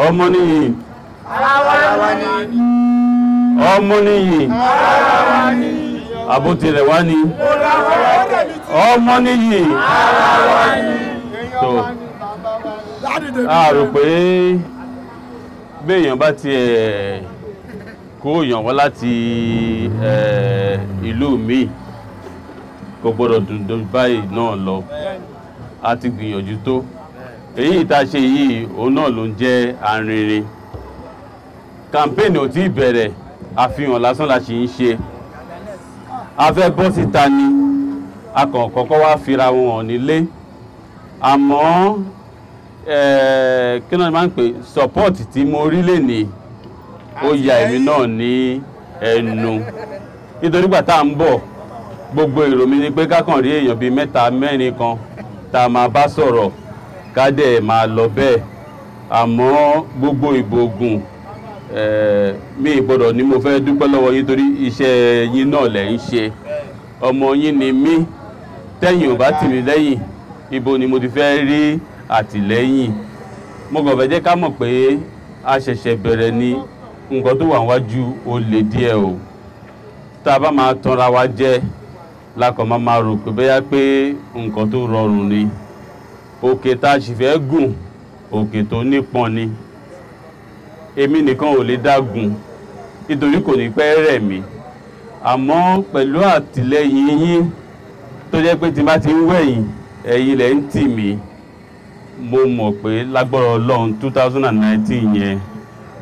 ọmọ nìyí ọmọ nìyí àbótilẹ̀ wá ní ọmọ nìyí tó a rò pé béèyàn bá tiẹ̀ kó èèyàn wá láti ìlú míì kò gbọ́dọ̀ dùn báyìí náà lọ a ti gbìyànjú tó èyí tá ṣe yìí òun náà ló ń jẹ́ arìnrìn kàmpéènì ò tí ì bẹ̀rẹ̀ àfihàn lásán la ṣì ń ṣe a fẹ́ bọ́ síta ni a kàn kọ́kọ́ wá fira wọn hàn nílé àmọ́ kí náà máa ń pè support tí mo rí lè ní ó ya èmi náà ní ẹnu nítorí gbà tá à ń bọ̀ gbogbo èrò mi ni pé kákàn rí èèyàn bíi mẹ́ta mẹ́rin kan tá a máa bá sọ̀rọ̀ ká dẹ̀ máa lọ bẹ́ẹ̀ àmọ́ gbogbo ìbògùn mi ìgbọ́dọ̀ ni mo fẹ́ dúpẹ́ lọ́wọ́ yín torí iṣẹ́ yín náà lẹ̀ ń ṣe ọmọ yín ni mí tẹ́yìn ò bá tì mí lẹ́yìn ibo ni mo ti fẹ́ rí àtìlẹ́yìn mo kàn fẹ́ jẹ́ ká mọ̀ pé a ṣẹ̀ṣẹ̀ bẹ̀rẹ̀ ni nǹkan tó wà wájú ó le díẹ̀ o tá a bá máa tanra wa jẹ lákàn máa rò pé bẹ́yà pé nǹkan tó rọrùn ni òkè tá a sì fẹ́ gùn òkè tó nípọn ni èmi nìkan ò lè dá gùn nítorí kò ní pẹ́ rẹ̀ mí àmọ́ pẹ̀lú àtìlẹ́yìn yín tó jẹ́ pé tí bá ti ń wẹ̀yìn ẹ̀yin lẹ̀ ń tì mí mo mọ̀ pé lágbára Ọlọ́run 2019 yẹn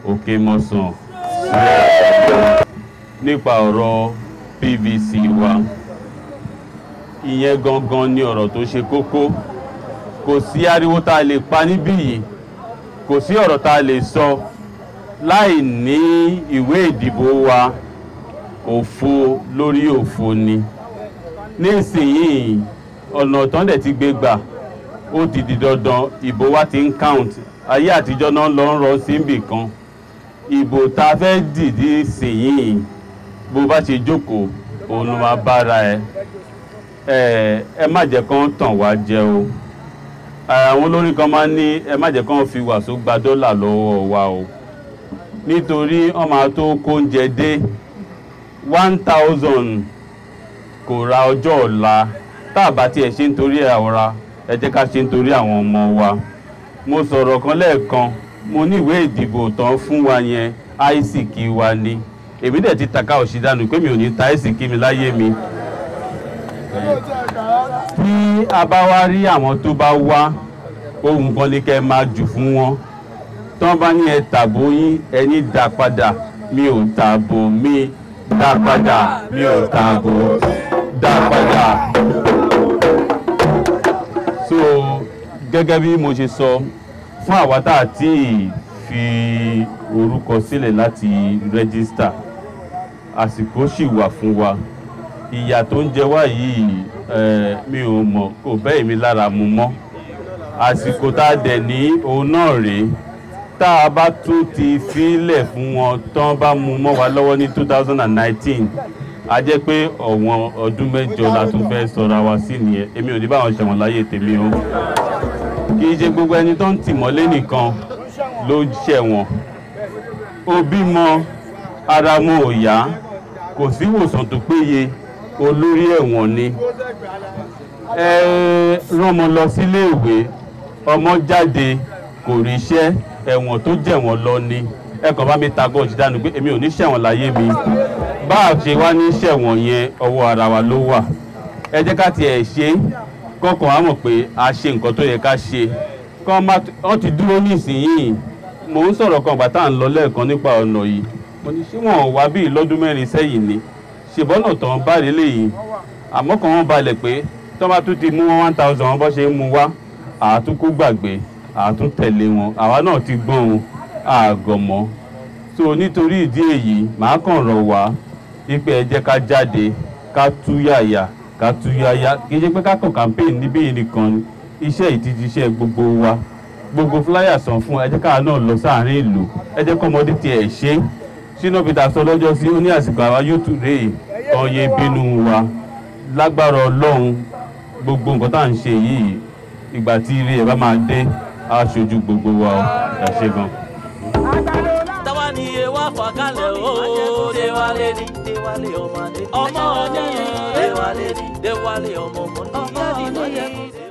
òkè mọ̀sán nípa ọ̀rọ̀ PVC wa ìyẹn gangan ni ọ̀rọ̀ tó ṣe kókó kò sí ariwo tá a lè pa níbí yìí kò sí ọ̀rọ̀ tá a lè sọ láì ní ìwé ìdìbò wa òfo lórí òfo ni nísìnyìí ọ̀nà tán dẹ̀ ti gbé gbà ó ti di dandan ìbò wa ti ń count ayé àtijọ́ náà lọ ń rọ síbì kan ìbò tá a fẹ́ dìdí sìnyìí bó bá ṣe jókòó òun ló máa bára ẹ má jẹ́ kán tàn wá jẹ o àwọn olórin kan máa ń ní ẹ má jẹ́ kán fi wàsó gba dọ́là lọ́wọ́ wa o nítorí wọ́n máa tó kóúnjẹ dé 1000 kò ra ọjọ́ ọ̀la tá a bá tiẹ̀ ṣe nítorí àwòrán ẹ jẹ́ ká ṣe nítorí àwọn ọmọ wa mo sọ̀rọ̀ kan lẹ́ẹ̀kan mo ní ìwé ìdìbò tán fún wa yẹn àìsíkì wa ni èmi dẹ̀ ti tàka òṣì dànù pé mi ò ní ta àìsíkì mi láyé mi tí a bá wá rí àwọn tó bá wá ohun kan ní kẹ́ máa jù fún wọn tán bá ní ẹ tàbó yín ẹni dá padà mi ò tàbó mi dá padà mi ò tàbó dá padà. So gẹ́gẹ́ bí mo ṣe sọ fún àwa tá a ti fi orúkọ sílẹ̀ láti rẹ́gísítà àsìkò sì wà fún wa ìyà tó ń jẹ wá yìí mi ò mọ̀ kò bẹ́ èmi lára mu mọ́ àsìkò tá a dẹ̀ ní òun náà rèé tá a bá tún ti fílẹ̀ fún wọn tán bá mú mọ́ wa lọ́wọ́ ní 2019 a jẹ́ pé ọ̀wọ́n ọdún mẹ́jọ la tún fẹ́ sọra wa sí nìyẹn èmi ò ní báwọn ṣẹ̀wọ̀n láyé tèmi o kì í ṣe gbogbo ẹni tó ń tì mọ́lé nìkan ló ṣẹ̀wọ̀n ó bímọ ara wọn ò yá kò sí ìwòsàn tó péye olórí ẹ̀wọ̀n ni rán ọmọ lọ sílé ìwé ọmọ jáde kò ríṣẹ́ ẹ̀wọ̀n tó jẹ̀wọ̀n lọ ni ẹ kàn bá mi ta gọ́ọ̀jì dànù pé èmi ò ní ṣẹ̀wọ̀n láyé mi bá a ṣe wá ní ṣẹ̀wọ̀n yẹn ọwọ́ ara wa ló wà ẹ jẹ́ ká tiẹ̀ ṣe kọ́kàn á mọ̀ pé a ṣe nǹkan tó yẹ ká ṣe wọ́n ti dúró nísìnyìí mò ń sọ̀rọ̀ kan gbà tá à ń lọ lẹ́ẹ̀kan nípa ọ̀nà yìí mo ní ṣé wọ́n wá bí lọ́dún 4 sẹ́yìn ni ṣèbọ́nà tán bá rí léyìí àmọ́ kan wọ́n balẹ̀ pé tó bá tún ti mú 1000 wọn bọ́ ṣe ń mú wá àtúnkú gbàgbé àtún tẹ̀lé wọn àwa náà ti gbọ́n wọn àgọ̀mọ́ so nítorí ìdí èyí màá kàn rọ̀ wá wípé ẹ jẹ́ ká jáde ká túyàyà ká túyàyà kì í ṣe pé ká kàn campaign níbí yìí nìkan iṣẹ́ ìtìjíṣẹ́ gbogbo wa gbogbo flyer sàn fún ẹ jẹ́ ká náà lọ sáàrin ìlú ẹ jẹ́ kọ́mọdé tiẹ̀ ṣe Shina Peter sọ lọ́jọ́ sí ó ní àsìkò àwa yóò tún rèé ọyẹ bínú wa lágbára Ọlọ́run gbogbo nǹkan tá à ń ṣe yìí ìgbà tí ire ẹ̀ bá máa dé aṣojú gbogbo wa ẹ ṣé gan. táwa ni ewa fàkàlẹ̀ o Déwálé ní Déwálé ọmọ ní Déwálé ọmọ ní Déwálé ọmọ ní.